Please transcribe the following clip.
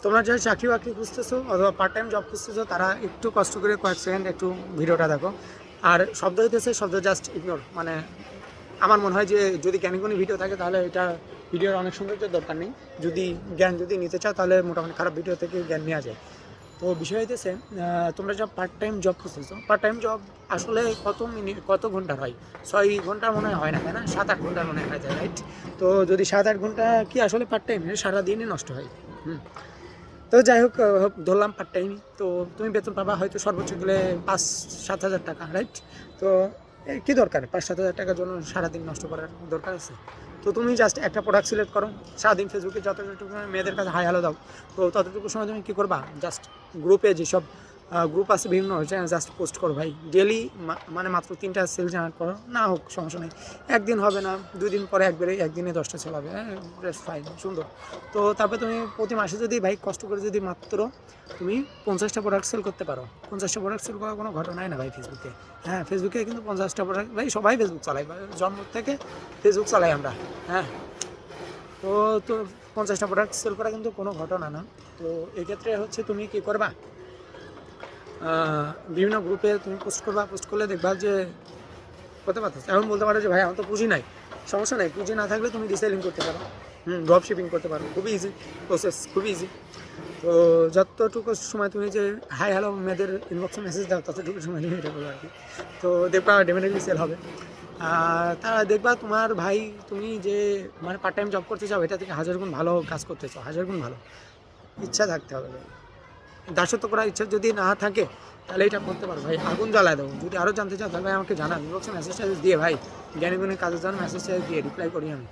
তোমরা যারা চাকরি বাকরি খুঁজতেছো অথবা পার্ট টাইম জব খুঁজতেছো তারা একটু কষ্ট করে কয়েক সেকেন্ড একটু ভিডিওটা দেখো। আর শব্দ হইতেছে, শব্দ জাস্ট ইগনোর। মানে আমার মনে হয় যে যদি জ্ঞানীগুণী ভিডিও থাকে তাহলে এটা ভিডিওর অনেক সৌন্দর্যের দরকার নেই। যদি জ্ঞান যদি নিতে চাও তাহলে মোটামুটি খারাপ ভিডিও থেকে জ্ঞান নেওয়া যায়। তো বিষয় হইতেছে তোমরা যা পার্ট টাইম জব খুঁজতেছো, পার্ট টাইম জব আসলে কত মিনিট কত ঘন্টার হয়? 6 ঘন্টার মনে হয় না, তাই না? 7-8 ঘন্টার মনে হয় যায়, রাইট? তো যদি 7-8 ঘন্টা কি আসলে পার্ট টাইম? সারাদিনই নষ্ট হয়। হুম। তো যাই হোক, ধরলাম পার্ট টাইমই। তো তুমি বেতন পাবা হয়তো সর্বোচ্চ গেলে 5-7 হাজার টাকা, রাইট? তো কী দরকার 5-7 হাজার টাকার জন্য সারাদিন নষ্ট করার দরকার আছে? তো তুমি জাস্ট একটা প্রোডাক্ট সিলেক্ট করো, সারাদিন ফেসবুকে যতটুকু মেয়েদের কাছে হাই হ্যালো দাও, তো ততটুকু সময় তুমি কী করবা? জাস্ট গ্রুপে যেসব গ্রুপ আছে বিভিন্ন, জাস্ট পোস্ট করো ভাই ডেলি। মানে মাত্র 3টা সেল জেনারেট করো, না হোক সমস্যা নেই। একদিন হবে না, 2 দিন পরে একবারে একদিনে 10টা সেল হবে, হ্যাঁ, ফাইন, সুন্দর। তো তারপরে তুমি প্রতি মাসে যদি ভাই কষ্ট করে যদি মাত্র তুমি 50টা প্রোডাক্ট সেল করতে পারো, 50টা প্রোডাক্ট সেল করার কোনো ঘটনাই না ভাই ফেসবুকে। হ্যাঁ, ফেসবুকে কিন্তু 50টা প্রোডাক্ট, ভাই সবাই ফেসবুক চালাই, জন্ম থেকে ফেসবুক চালাই আমরা। হ্যাঁ, তো তো 50টা প্রোডাক্ট সেল করা কিন্তু কোনো ঘটনা না। তো এক্ষেত্রে হচ্ছে তুমি কী করবা, বিভিন্ন গ্রুপে তুমি পোস্ট করবা, পোস্ট করলে দেখবা যে করতে পারতেছে। এখন বলতে পারো যে ভাই আমার তো পুঁজি নাই, সমস্যা নাই, পুঁজি না থাকলে তুমি রিসেলিং করতে পারো, ড্রপ শিপিং করতে পারো, খুবই ইজি প্রসেস, খুবই ইজি। তো যতটুকু সময় তুমি যে হাই হ্যালো মেয়েদের ইনবক্সে মেসেজ দাও ততটুকু সময় তুমি এটা করো আর কি। তো দেখবা ডেফিনেটলি সেল হবে। আর তারা দেখবা তোমার ভাই তুমি যে মানে পার্ট টাইম জব করতে চাও এটা থেকে 1000 গুণ ভালো কাজ করতে চাও, 1000 গুণ ভালো। ইচ্ছা থাকতে হবে ভাই, দাসত্ব করার ইচ্ছা যদি না থাকে তাহলে এটা করতে পারো ভাই, আগুন জ্বালায় দেবো। যদি আরও জানতে চাও তাহলে ভাই আমাকে জানান, ইনবক্সে মেসেজ দিয়ে ভাই, জ্ঞানী গুণী কাজের জন্য মেসেজ দিয়ে রিপ্লাই করি আমি।